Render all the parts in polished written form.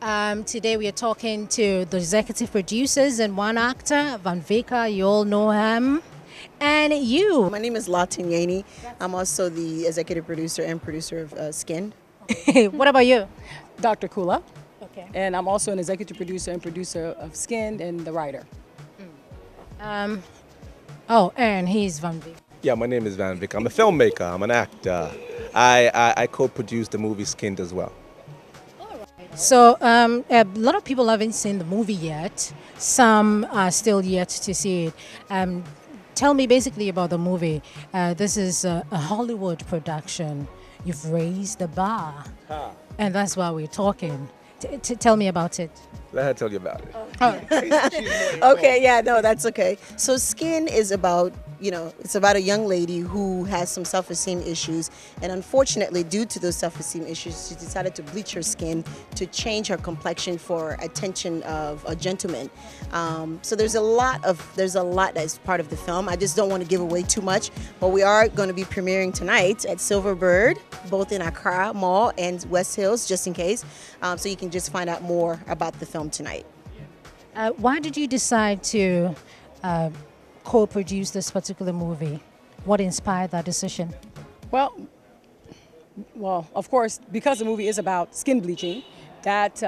Today we are talking to the executive producers and one actor, Vicker, you all know him, and you. My name is Latin Yaney. I'm also the executive producer and producer of Skin. What about you? Dr. Kula. Okay. And I'm also an executive producer and producer of Skin and the writer. And he's Vicker. Yeah, my name is Vicker. I'm a filmmaker. I'm an actor. I co-produced the movie Skinned as well. So a lot of people haven't seen the movie yet. Some are still yet to see it. Tell me basically about the movie. This is a Hollywood production. You've raised the bar, and that's why we're talking. Tell me about it. Let her tell you about it. Okay, yeah, no, that's okay. So Skin is about, it's about a young lady who has some self-esteem issues, and unfortunately, due to those self-esteem issues, she decided to bleach her skin to change her complexion for attention of a gentleman. So there's a lot that's part of the film. I just don't want to give away too much, but we are going to be premiering tonight at Silverbird, both in Accra Mall and West Hills, just in case. So you can just find out more about the film tonight. Why did you decide to co-produce this particular movie? What inspired that decision? Well, of course, because the movie is about skin bleaching, that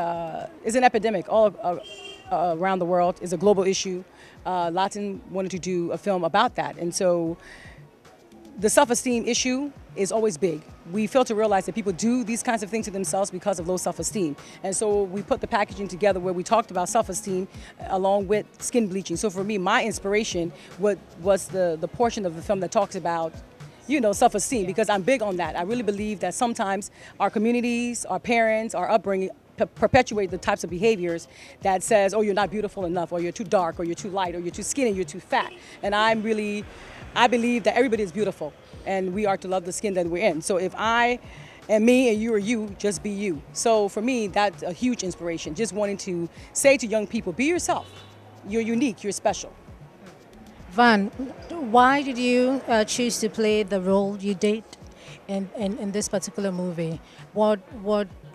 is an epidemic all around the world, is a global issue. Latin wanted to do a film about that, and so the self-esteem issue is always big. We fail to realize that people do these kinds of things to themselves because of low self-esteem. And so we put the packaging together where we talked about self-esteem along with skin bleaching. So for me, my inspiration was the portion of the film that talks about, self-esteem, because I'm big on that. I really believe that sometimes our communities, our parents, our upbringing perpetuate the types of behaviors that says, oh, you're not beautiful enough, or you're too dark, or you're too light, or you're too skinny, you're too fat. And I believe that everybody is beautiful, and we are to love the skin that we're in. So if I am me and you are you, just be you. So for me, that's a huge inspiration, just wanting to say to young people, be yourself. You're unique, you're special. Van, why did you choose to play the role you did in this particular movie? What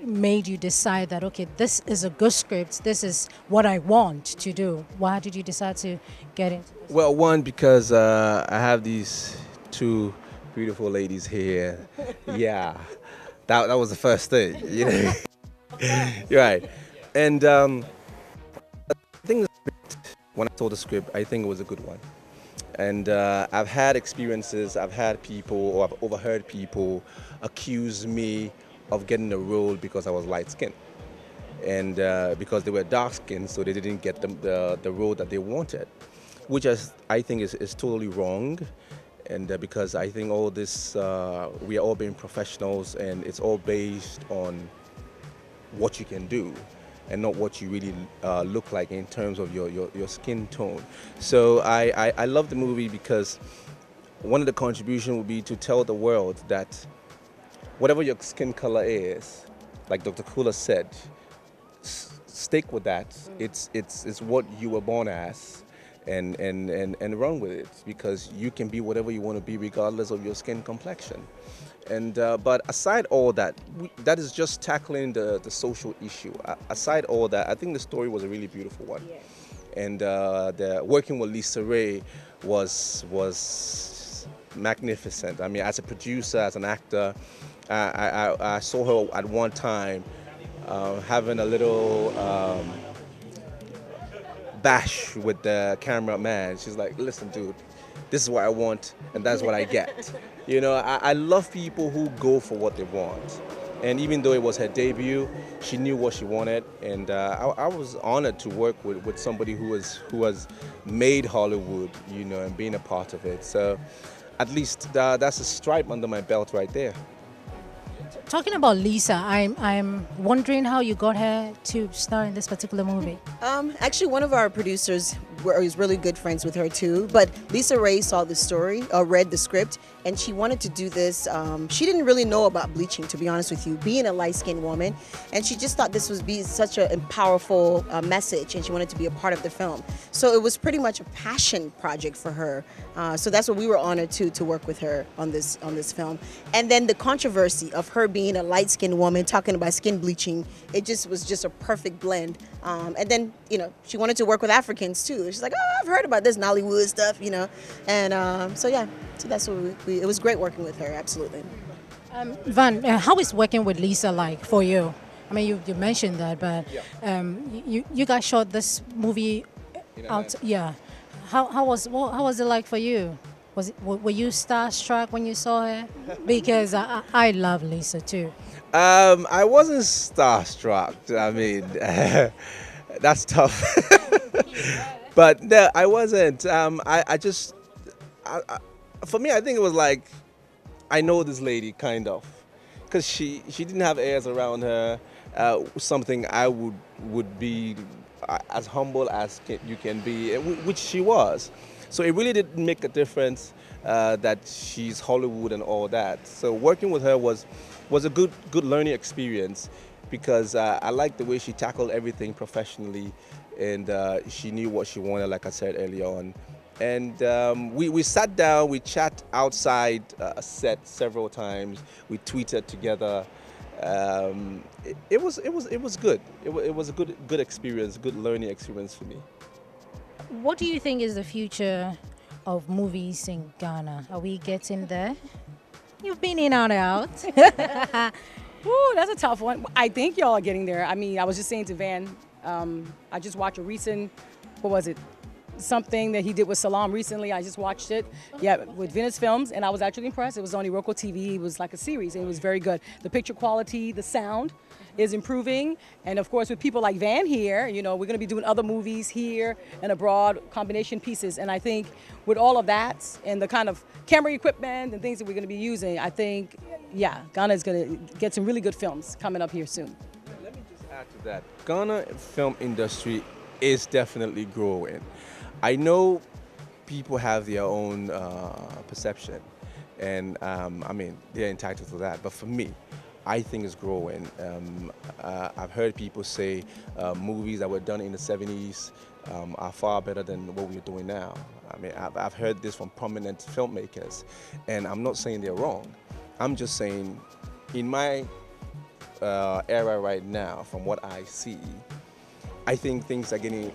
made you decide that, okay, this is a good script, this is what I want to do? Why did you decide to get into this? Well, one, because I have these two beautiful ladies here. Yeah, that was the first thing, You're right. And I think the script, when I saw the script, I think it was a good one. And I've had experiences, I've had people, or I've overheard people accuse me of getting the role because I was light-skinned. And because they were dark-skinned, so they didn't get the role that they wanted, which I think is totally wrong. And because I think all this, we are all being professionals, and it's all based on what you can do and not what you really look like in terms of your skin tone. So I love the movie because one of the contributions would be to tell the world that whatever your skin color is, like Dr. Kula said, stick with that. It's what you were born as, and run with it, because you can be whatever you want to be regardless of your skin complexion. And but aside all that, that is just tackling the social issue. Aside all that, I think the story was a really beautiful one. Yes. And the working with Raye was magnificent. I mean, as a producer, as an actor, I saw her at one time having a little bash with the cameraman. She's like, listen, dude, this is what I want, and that's what I get. I love people who go for what they want. And even though it was her debut, she knew what she wanted, and I was honored to work with somebody who has made Hollywood, and being a part of it. So at least that's a stripe under my belt right there. Talking about Lisa, I'm wondering how you got her to star in this particular movie. Actually, one of our producers was really good friends with her too. But Lisa Raye saw the story, read the script, and she wanted to do this. She didn't really know about bleaching, to be honest with you, being a light-skinned woman, and she just thought this was be such a powerful message, and she wanted to be a part of the film. So it was pretty much a passion project for her. So that's what we were honored to work with her on this film. And then the controversy of her being a light-skinned woman talking about skin bleaching, it just was just a perfect blend. And then, you know, she wanted to work with Africans too. She's like, oh, I've heard about this Nollywood stuff, you know. And so yeah, so that's what it was great working with her, absolutely. Van, how is working with Lisa like for you? I mean, you mentioned that, but you guys shot this movie out, yeah. How was it like for you? Were you starstruck when you saw her? Because I love Lisa too. I wasn't starstruck. I mean, that's tough. But no, I wasn't. For me, I think it was like, I know this lady kind of, because she didn't have airs around her. Something I would be as humble as you can be, which she was. So it really did make a difference that she's Hollywood and all that. So working with her was a good learning experience, because I liked the way she tackled everything professionally, and she knew what she wanted, like I said earlier on. And we sat down, we chat outside a set several times, we tweeted together. It was good. It was a good experience, good learning experience for me. What do you think is the future of movies in Ghana? Are we getting there? You've been in and out. Ooh, that's a tough one. I think y'all are getting there. I mean, I was just saying to Van, I just watched a recent, what was it? Something that he did with Salam recently. I just watched it, yeah, with Venice Films, and I was actually impressed. It was on Iroko TV. It was like a series, and it was very good. The picture quality, the sound is improving, and of course, with people like Van here, you know, we're going to be doing other movies here and abroad, combination pieces. And I think with all of that and the kind of camera equipment and things that we're going to be using, I think, yeah, Ghana is going to get some really good films coming up here soon. Let me just add to that. Ghana film industry is definitely growing. I know people have their own perception, and I mean, they're entitled to that. But for me, I think it's growing. I've heard people say movies that were done in the 70s are far better than what we're doing now. I mean, I've heard this from prominent filmmakers, and I'm not saying they're wrong. I'm just saying, in my era right now, from what I see, I think things are getting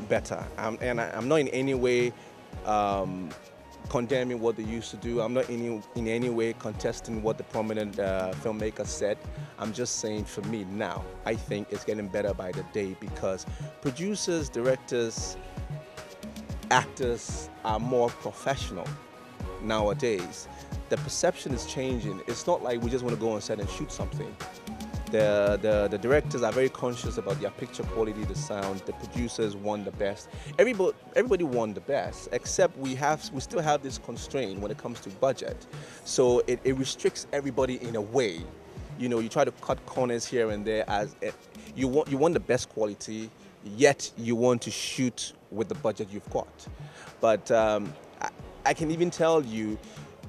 better. And I'm not in any way condemning what they used to do. I'm not in any way contesting what the prominent filmmakers said. I'm just saying, for me now, I think it's getting better by the day, because producers, directors, actors are more professional nowadays. The perception is changing. It's not like we just want to go on set and shoot something. The directors are very conscious about their picture quality, the sound. The producers want the best. Everybody want the best, except we still have this constraint when it comes to budget. So it restricts everybody in a way. You know, you try to cut corners here and there. You want the best quality, yet you want to shoot with the budget you've got. But I can even tell you.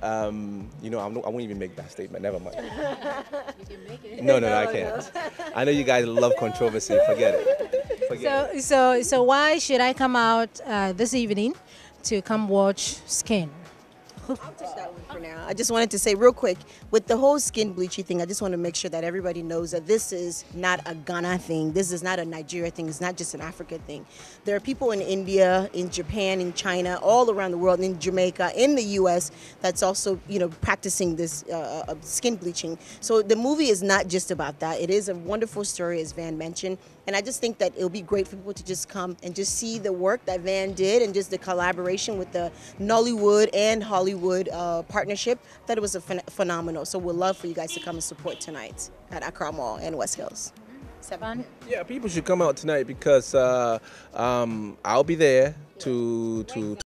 You know, I won't even make that statement. Never mind. You can make it. No, I can't. I know you guys love controversy. Forget it. So why should I come out this evening to come watch Skin? I'll take that one for now. I just wanted to say real quick, with the whole skin bleaching thing, I just want to make sure that everybody knows that this is not a Ghana thing. This is not a Nigeria thing. It's not just an Africa thing. There are people in India, in Japan, in China, all around the world, in Jamaica, in the U.S. that's also, you know, practicing this skin bleaching. So the movie is not just about that. It is a wonderful story, as Van mentioned. And I just think that it'll be great for people to just come and just see the work that Van did, and just the collaboration with the Nollywood and Hollywood partnership. That it was phenomenal. So we'd love for you guys to come and support tonight at Accra Mall and West Hills. Seven. Yeah, people should come out tonight, because I'll be there to